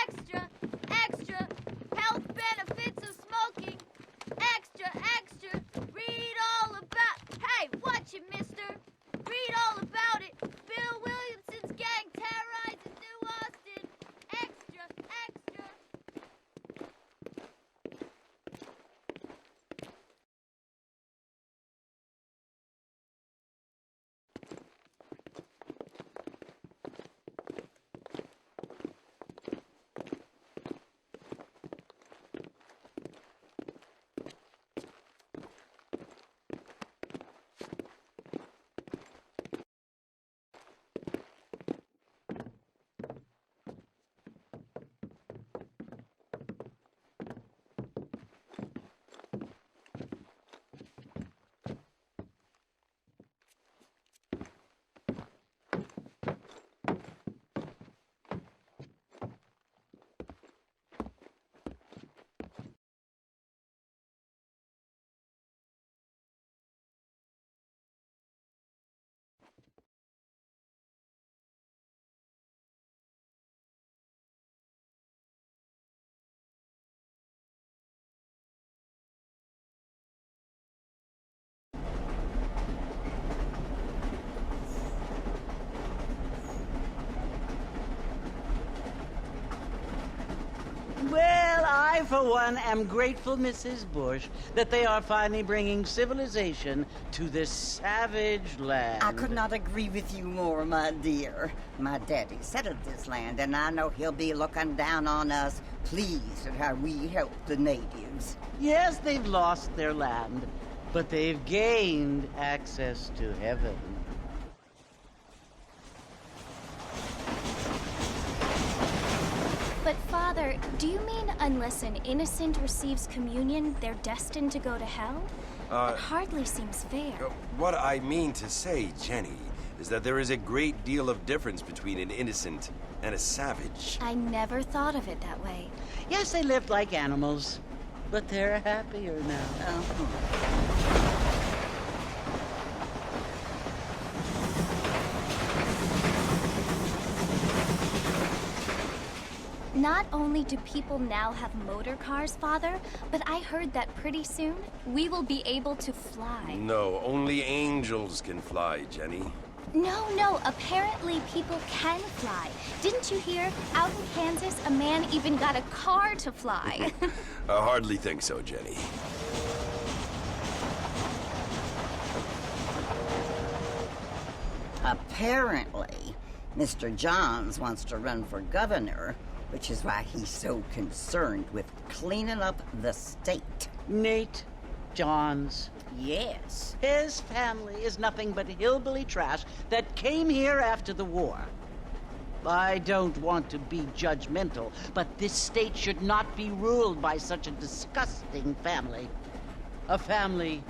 Extra, extra, health benefits of smoking. Extra, extra, read all about... Hey, watch it, mister. Read all about it. Bill Williamson's gang terrorizes New Austin. Extra, extra. Well, I, for one, am grateful, Mrs. Bush, that they are finally bringing civilization to this savage land. I could not agree with you more, my dear. My daddy settled this land, and I know he'll be looking down on us, pleased at how we help the natives. Yes, they've lost their land, but they've gained access to heaven. But Father, do you mean unless an innocent receives communion, they're destined to go to hell? It hardly seems fair. What I mean to say, Jenny, is that there is a great deal of difference between an innocent and a savage. I never thought of it that way. Yes, they lived like animals, but they're happier now. Not only do people now have motor cars, Father, but I heard that pretty soon we will be able to fly. No, only angels can fly, Jenny. No, apparently people can fly. Didn't you hear? Out in Kansas, a man even got a car to fly. I hardly think so, Jenny. Apparently, Mr. Johns wants to run for governor, which is why he's so concerned with cleaning up the state. Nate Johns. Yes. His family is nothing but hillbilly trash that came here after the war. I don't want to be judgmental, but this state should not be ruled by such a disgusting family. A family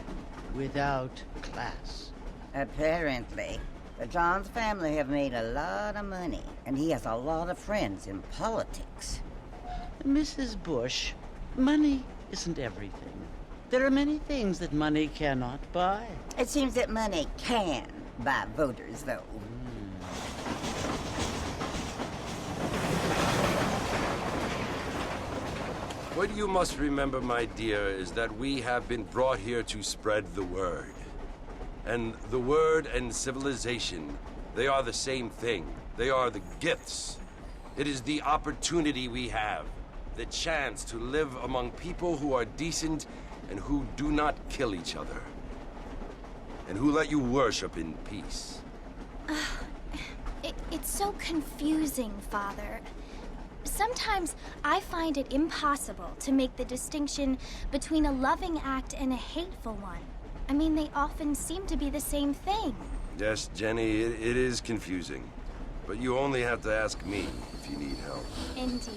without class. Apparently. The Johns family have made a lot of money, and he has a lot of friends in politics. Mrs. Bush, money isn't everything. There are many things that money cannot buy. It seems that money can buy voters, though. What you must remember, my dear, is that we have been brought here to spread the word. And the word and civilization, they are the same thing. They are the gifts. It is the opportunity we have, the chance to live among people who are decent and who do not kill each other, and who let you worship in peace. It's so confusing, Father. Sometimes I find it impossible to make the distinction between a loving act and a hateful one. I mean, they often seem to be the same thing. Yes, Jenny, it is confusing. But you only have to ask me if you need help. Indeed.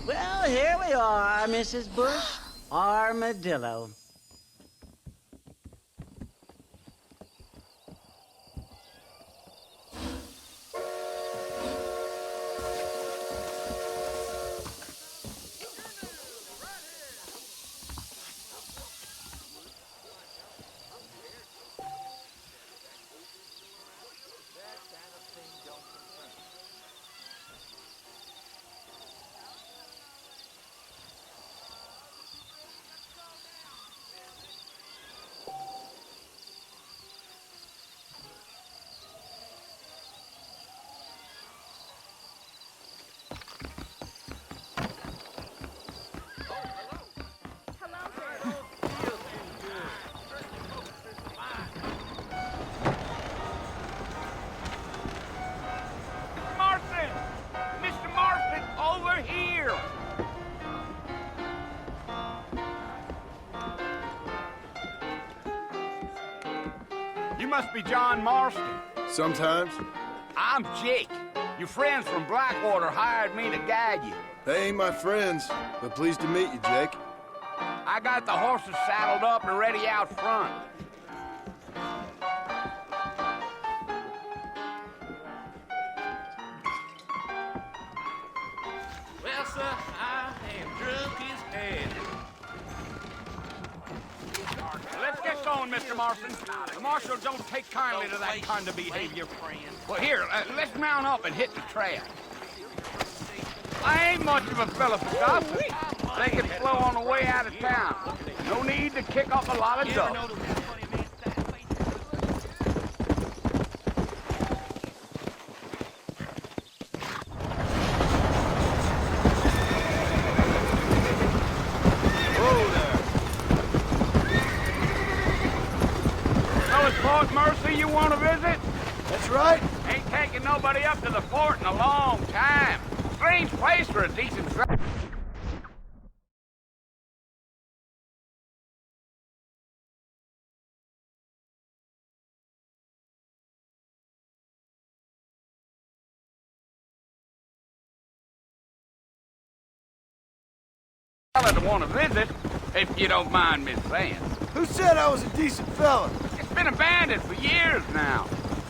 Well, here we are, Mrs. Bush. Armadillo. You must be John Marston. Sometimes. I'm Jake. Your friends from Blackwater hired me to guide you. They ain't my friends, but pleased to meet you, Jake. I got the horses saddled up and ready out front. Well, sir, I am drunk as hell. Let's get going, Mr. Marston. The marshal don't take kindly to that kind of behavior. Well, here, let's mount up and hit the trail. I ain't much of a fella for gossip. They can flow on the way out of town. No need to kick up a lot of dust. So it's Fort Mercy you want to visit? That's right. Ain't taking nobody up to the fort in a long time. Strange place for a decent drive. To want to visit, if you don't mind me saying. Who said I was a decent fella? It's been abandoned for years now.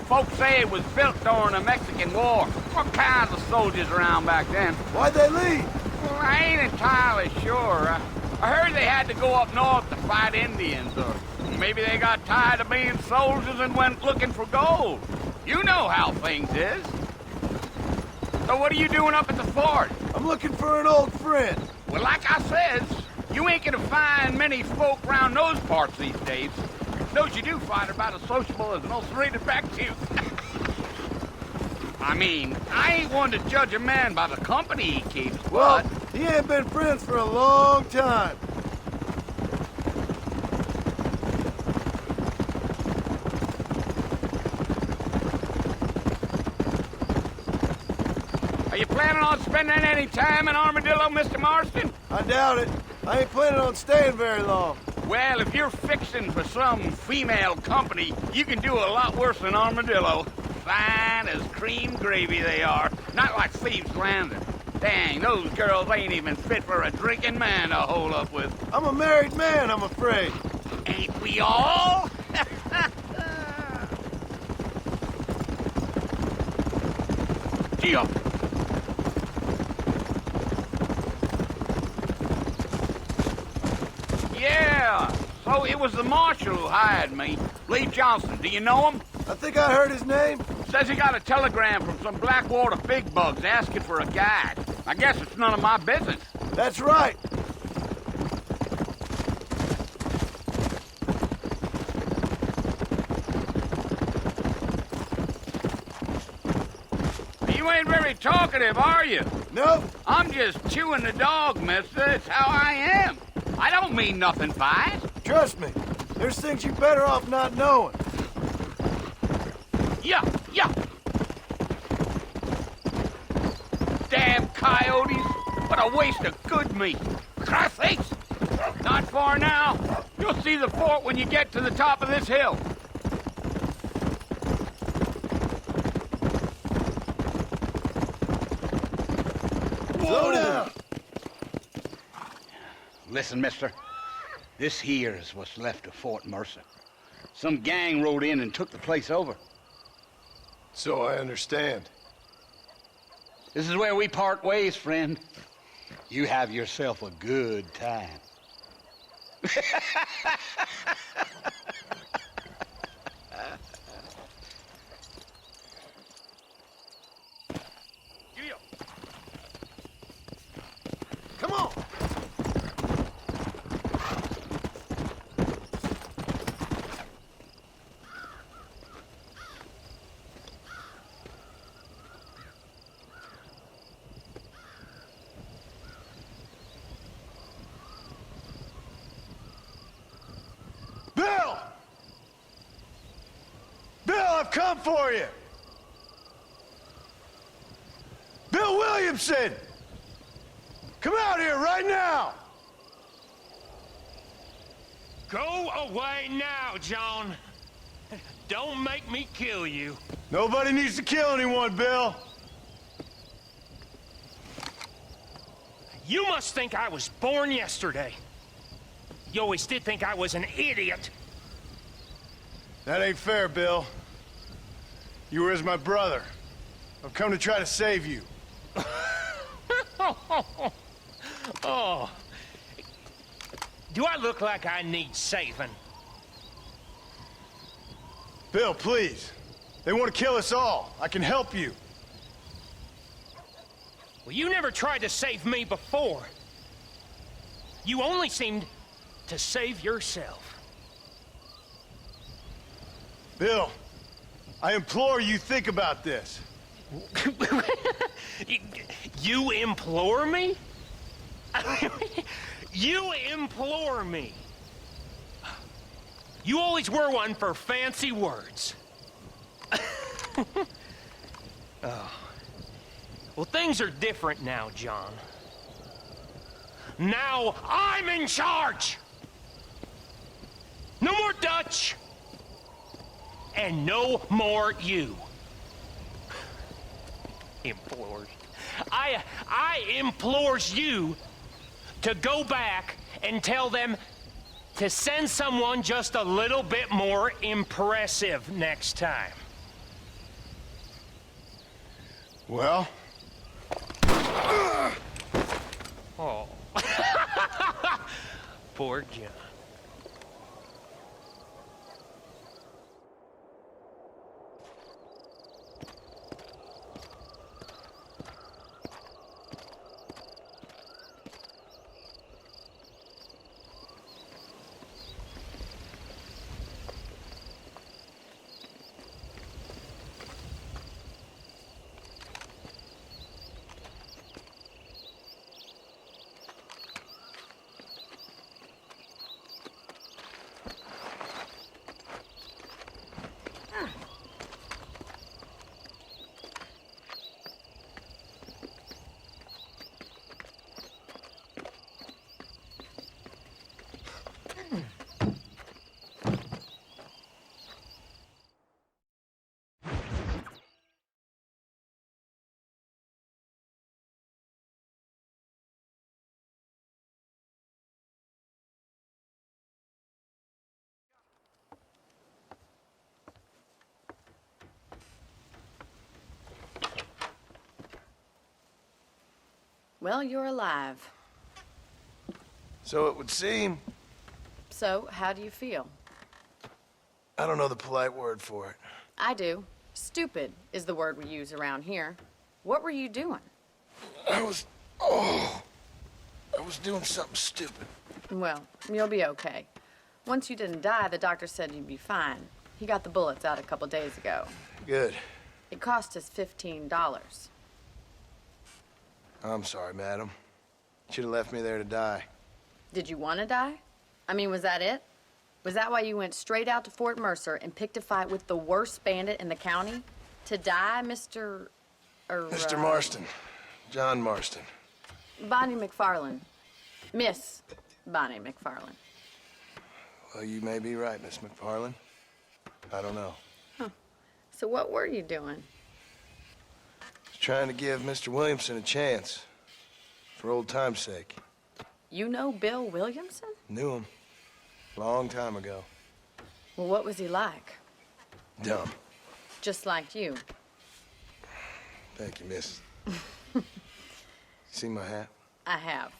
Folks say it was built during the Mexican War. What kinds of soldiers around back then? Why'd they leave? Well, I ain't entirely sure. I heard they had to go up north to fight Indians, or maybe they got tired of being soldiers and went looking for gold. You know how things is. So what are you doing up at the fort? I'm looking for an old friend. Well, like I says, you ain't gonna find many folk around those parts these days. Those you do find are about as sociable as an ulcerated back tooth. I mean, I ain't one to judge a man by the company he keeps, Well, but... he ain't been friends for a long time. Are you planning on spending any time in Armadillo, Mr. Marston? I doubt it. I ain't planning on staying very long. Well, if you're fixing for some female company, you can do a lot worse than Armadillo. Fine as cream gravy they are. Not like Thieves' Landing. Dang, those girls ain't even fit for a drinking man to hole up with. I'm a married man, I'm afraid. Ain't we all? Gee up. Yeah, so it was the marshal who hired me. Lee Johnson, do you know him? I think I heard his name. Says he got a telegram from some Blackwater big bugs asking for a guide. I guess it's none of my business. That's right. You ain't very talkative, are you? Nope. I'm just chewing the dog, mister. It's how I am. I don't mean nothing by it. Trust me. There's things you're better off not knowing. Yeah. Damn coyotes. What a waste of good meat. Christ sakes. Not far now. You'll see the fort when you get to the top of this hill. Slow down. Listen, mister. This here is what's left of Fort Mercer. Some gang rode in and took the place over. So I understand. This is where we part ways, friend. You have yourself a good time. Come on. Bill! Bill, I've come for you! Bill Williamson! Come out here right now! Go away now, John. Don't make me kill you. Nobody needs to kill anyone, Bill. You must think I was born yesterday. You always did think I was an idiot. That ain't fair, Bill. You were as my brother. I've come to try to save you. Oh. Do I look like I need saving? Bill, please. They want to kill us all. I can help you. Well, you never tried to save me before. You only seemed to save yourself. Bill, I implore you think about this. You implore me? You implore me. You always were one for fancy words. Oh. Well, things are different now, John. Now I'm in charge! No more Dutch! And no more you. Implores. I implores you to go back and tell them to send someone just a little bit more impressive next time. Well? Oh. Poor John. Well, you're alive. So it would seem. So, how do you feel? I don't know the polite word for it. I do. Stupid is the word we use around here. What were you doing? I was doing something stupid. Well, you'll be okay. Once you didn't die, the doctor said you'd be fine. He got the bullets out a couple days ago. Good. It cost us $15. I'm sorry, madam. Should have left me there to die. Did you want to die? I mean, was that it? Was that why you went straight out to Fort Mercer and picked a fight with the worst bandit in the county? To die, Mr. Mr. Marston. John Marston. Bonnie McFarland. Miss Bonnie McFarland. Well, you may be right, Miss McFarland. I don't know. So what were you doing? Just trying to give Mr. Williamson a chance. For old time's sake. You know Bill Williamson? Knew him. Long time ago. Well, what was he like? Dumb. Just like you. Thank you, miss. See my hat? I have.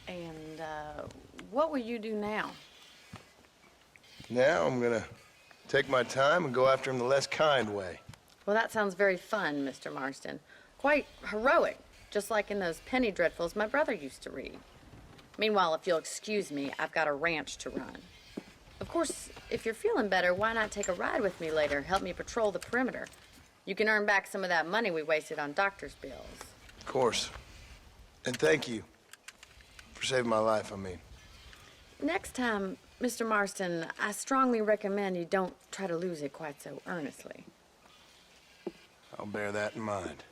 And, what will you do now? Now I'm gonna take my time and go after him the less kind way. Well, that sounds very fun, Mr. Marston. Quite heroic, just like in those penny dreadfuls my brother used to read. Meanwhile, if you'll excuse me, I've got a ranch to run. Of course, if you're feeling better, why not take a ride with me later? Help me patrol the perimeter. You can earn back some of that money we wasted on doctor's bills. Of course. And thank you for saving my life, I mean. Next time, Mr. Marston, I strongly recommend you don't try to lose it quite so earnestly. I'll bear that in mind.